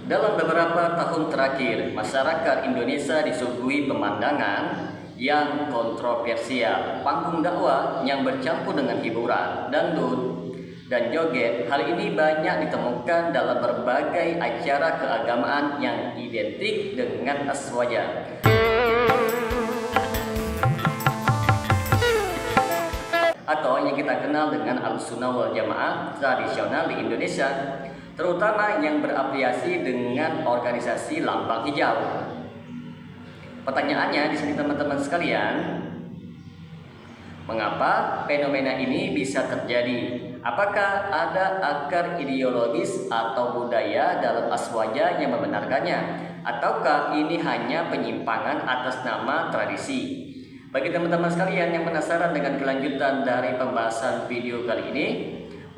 Dalam beberapa tahun terakhir, masyarakat Indonesia disuguhi pemandangan yang kontroversial. Panggung dakwah yang bercampur dengan hiburan, dangdut, dan joget. Hal ini banyak ditemukan dalam berbagai acara keagamaan yang identik dengan aswaja. Atau yang kita kenal dengan Ahlussunnah wal Jamaah tradisional di Indonesia, terutama yang berafiliasi dengan organisasi lambang hijau. Pertanyaannya di sini teman-teman sekalian, mengapa fenomena ini bisa terjadi? Apakah ada akar ideologis atau budaya dalam aswaja yang membenarkannya? Ataukah ini hanya penyimpangan atas nama tradisi? Bagi teman-teman sekalian yang penasaran dengan kelanjutan dari pembahasan video kali ini,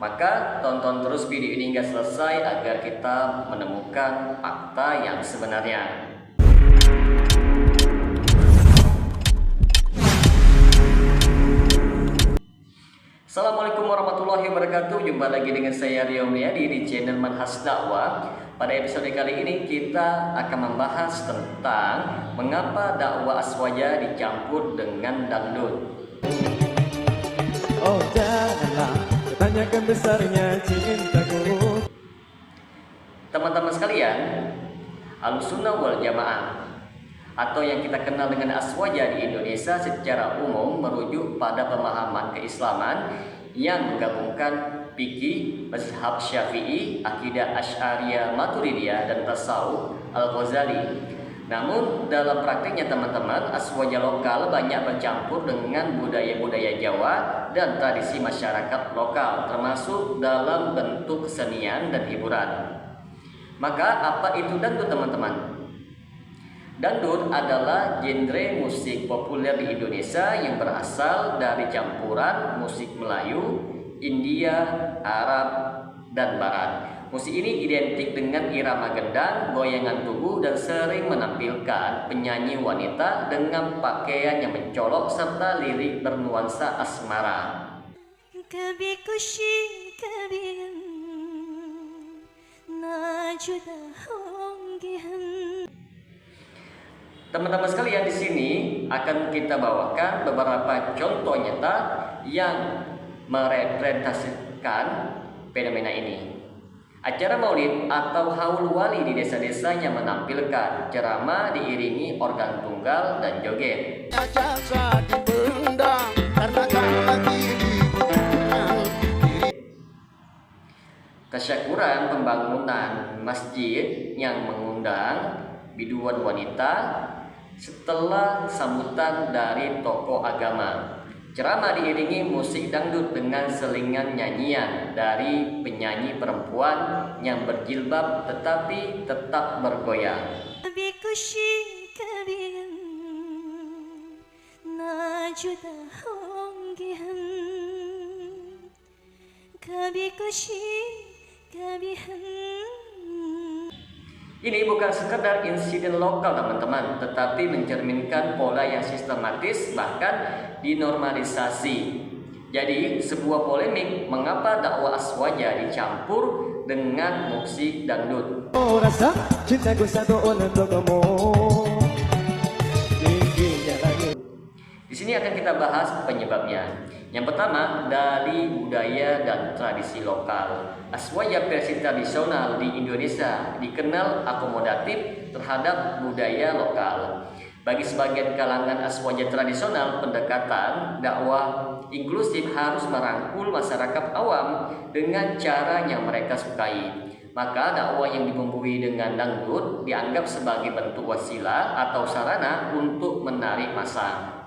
maka tonton terus video ini hingga selesai agar kita menemukan fakta yang sebenarnya. Assalamualaikum warahmatullahi wabarakatuh. Jumpa lagi dengan saya Rio Miyadi di channel Manhaj Dakwah. Pada episode kali ini kita akan membahas tentang mengapa dakwah aswaja dicampur dengan dangdut. Oh janganlah tanyakan besarnya cintaku. Teman-teman sekalian, Ahlussunnah wal Jamaah atau yang kita kenal dengan aswaja di Indonesia secara umum merujuk pada pemahaman keislaman yang menggabungkan fikih, mazhab Syafi'i, akidah Asy'ariyah, Maturidiyah, dan tasawuf Al-Ghazali. Namun dalam praktiknya teman-teman, aswaja lokal banyak bercampur dengan budaya-budaya Jawa dan tradisi masyarakat lokal, termasuk dalam bentuk kesenian dan hiburan. Maka apa itu dangdut teman-teman? Dangdut adalah genre musik populer di Indonesia yang berasal dari campuran musik Melayu, India, Arab, dan Barat. Musik ini identik dengan irama gendang, goyangan tubuh, dan sering menampilkan penyanyi wanita dengan pakaian yang mencolok serta lirik bernuansa asmara. Teman-teman sekalian, di sini akan kita bawakan beberapa contoh nyata yang merepresentasikan fenomena ini. Acara maulid atau haul wali di desa-desanya menampilkan ceramah diiringi organ tunggal dan joget. Tasyakuran pembangunan masjid yang mengundang biduan wanita setelah sambutan dari tokoh agama. Ceramah diiringi musik dangdut dengan selingan nyanyian dari penyanyi perempuan yang berjilbab tetapi tetap bergoyang. Ini bukan sekedar insiden lokal teman-teman, tetapi mencerminkan pola yang sistematis bahkan dinormalisasi. Jadi sebuah polemik mengapa dakwah aswaja dicampur dengan musik dangdut. Oh rasa cintaku satu untuk kamu. Di sini akan kita bahas penyebabnya. Yang pertama, dari budaya dan tradisi lokal. Aswaja versi tradisional di Indonesia dikenal akomodatif terhadap budaya lokal. Bagi sebagian kalangan aswaja tradisional, pendekatan dakwah inklusif harus merangkul masyarakat awam dengan cara yang mereka sukai. Maka dakwah yang dibumbui dengan dangdut dianggap sebagai bentuk wasilah atau sarana untuk menarik massa.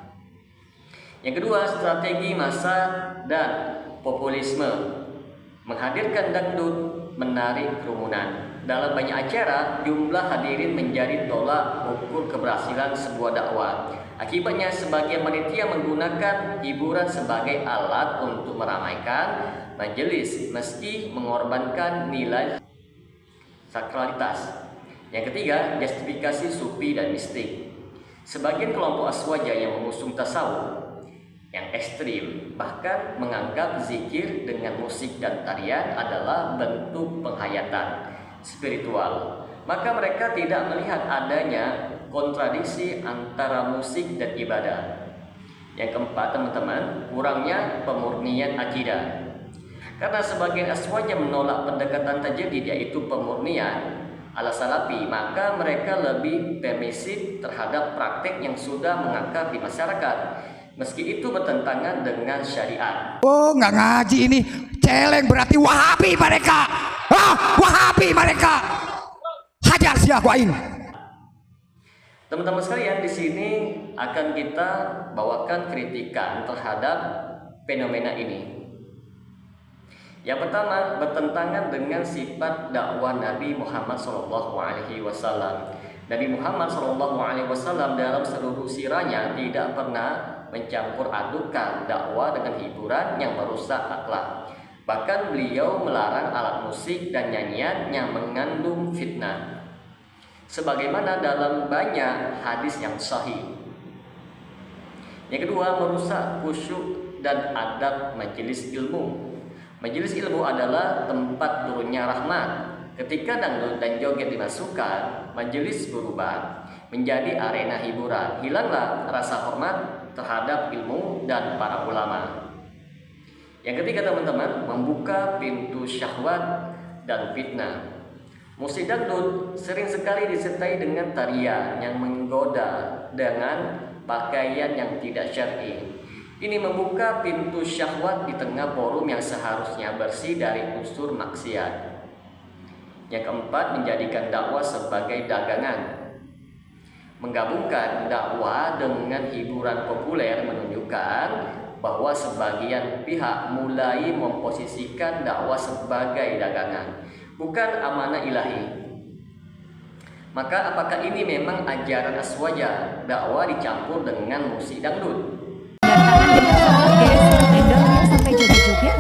Yang kedua, strategi massa dan populisme. Menghadirkan dangdut menarik kerumunan. Dalam banyak acara, jumlah hadirin menjadi tolak ukur keberhasilan sebuah dakwah. Akibatnya, sebagian panitia menggunakan hiburan sebagai alat untuk meramaikan majelis meski mengorbankan nilai sakralitas. Yang ketiga, justifikasi sufi dan mistik. Sebagian kelompok aswaja yang mengusung tasawuf yang ekstrim bahkan menganggap zikir dengan musik dan tarian adalah bentuk penghayatan. spiritual. Maka mereka tidak melihat adanya kontradiksi antara musik dan ibadah. Yang keempat, teman-teman, kurangnya pemurnian akidah. Karena sebagian aswaja menolak pendekatan tajdid, yaitu pemurnian ala salafi, maka mereka lebih permisif terhadap praktik yang sudah mengakar di masyarakat, meski itu bertentangan dengan syariat. Oh, nggak ngaji ini, celeng, berarti Wahabi mereka. Wahabi mereka. Hajar si Aquain. Teman-teman sekalian, di sini akan kita bawakan kritikan terhadap fenomena ini. Yang pertama, bertentangan dengan sifat dakwah Nabi Muhammad SAW. Nabi Muhammad SAW dalam seluruh sirahnya tidak pernah mencampur adukan dakwah dengan hiburan yang merusak akhlak. Bahkan beliau melarang alat musik dan nyanyian yang mengandung fitnah, sebagaimana dalam banyak hadis yang sahih. Yang kedua, merusak khusyuk dan adab majelis ilmu. Majelis ilmu adalah tempat turunnya rahmat. Ketika dangdut dan joget dimasukkan, majelis berubah menjadi arena hiburan. Hilanglah rasa hormat terhadap ilmu dan para ulama. Yang ketiga, teman-teman, membuka pintu syahwat dan fitnah. Musik dangdut sering sekali disertai dengan tarian yang menggoda dengan pakaian yang tidak syar'i. Ini membuka pintu syahwat di tengah forum yang seharusnya bersih dari unsur maksiat. Yang keempat, menjadikan dakwah sebagai dagangan. Menggabungkan dakwah dengan hiburan populer menunjukkan bahwa sebagian pihak mulai memposisikan dakwah sebagai dagangan, bukan amanah ilahi. Maka apakah ini memang ajaran aswaja, dakwah dicampur dengan musik dangdut? Sampai joget-joget.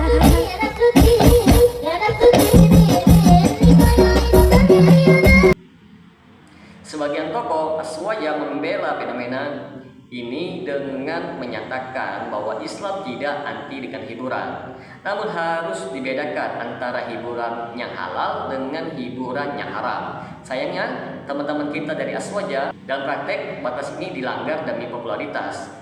Sebagian tokoh aswaja membela fenomena ini dengan menyatakan bahwa Islam tidak anti dengan hiburan, namun harus dibedakan antara hiburan yang halal dengan hiburan yang haram. Sayangnya, teman-teman kita dari aswaja dan praktek batas ini dilanggar demi popularitas.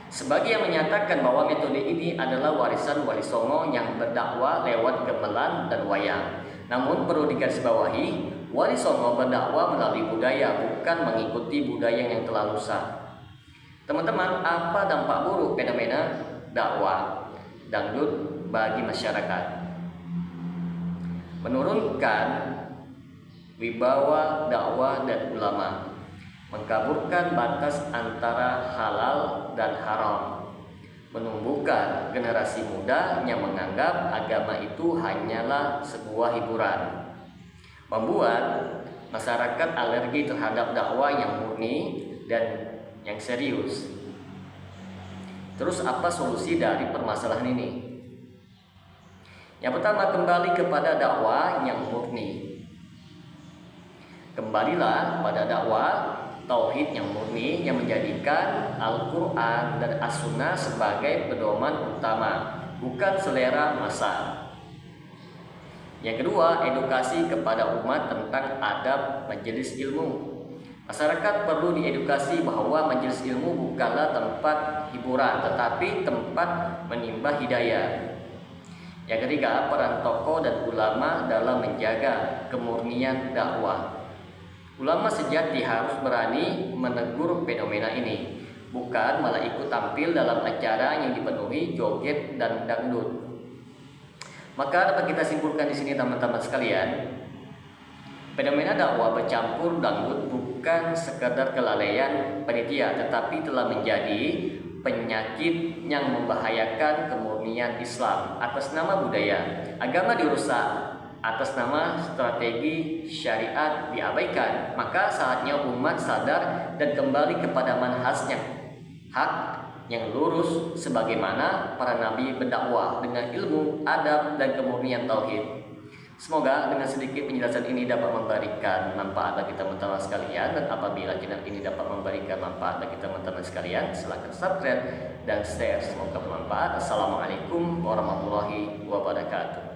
Sebagian menyatakan bahwa metode ini adalah warisan Wali Songo yang berdakwah lewat gamelan dan wayang. Namun perlu digarisbawahi, Wali Songo berdakwah melalui budaya, bukan mengikuti budaya yang telah rusak. Teman-teman, apa dampak buruk fenomena dakwah dangdut bagi masyarakat? Menurunkan wibawa dakwah dan ulama, mengkaburkan batas antara halal dan haram, menumbuhkan generasi muda yang menganggap agama itu hanyalah sebuah hiburan, membuat masyarakat alergi terhadap dakwah yang murni dan yang serius. Terus apa solusi dari permasalahan ini? Yang pertama, kembali kepada dakwah yang murni. Kembalilah pada dakwah tauhid yang murni yang menjadikan Al-Quran dan As-Sunnah sebagai pedoman utama, bukan selera massa. Yang kedua, edukasi kepada umat tentang adab majelis ilmu. Masyarakat perlu diedukasi bahwa majelis ilmu bukanlah tempat hiburan, tetapi tempat menimba hidayah. Yang ketiga, peran tokoh dan ulama dalam menjaga kemurnian dakwah. Ulama sejati harus berani menegur fenomena ini, bukan malah ikut tampil dalam acara yang dipenuhi joget dan dangdut. Maka dapat kita simpulkan di sini, teman-teman sekalian, fenomena dakwah bercampur dangdut bukan sekadar kelalaian panitia, tetapi telah menjadi penyakit yang membahayakan kemurnian Islam. Atas nama budaya, agama dirusak, atas nama strategi syariat diabaikan. Maka saatnya umat sadar dan kembali kepada manhajnya hak yang lurus, sebagaimana para nabi berdakwah dengan ilmu, adab, dan kemurnian tauhid. Semoga dengan sedikit penjelasan ini dapat memberikan manfaat bagi teman-teman sekalian, dan apabila channel ini dapat memberikan manfaat bagi teman-teman sekalian, silakan subscribe dan share. Semoga bermanfaat. Assalamualaikum warahmatullahi wabarakatuh.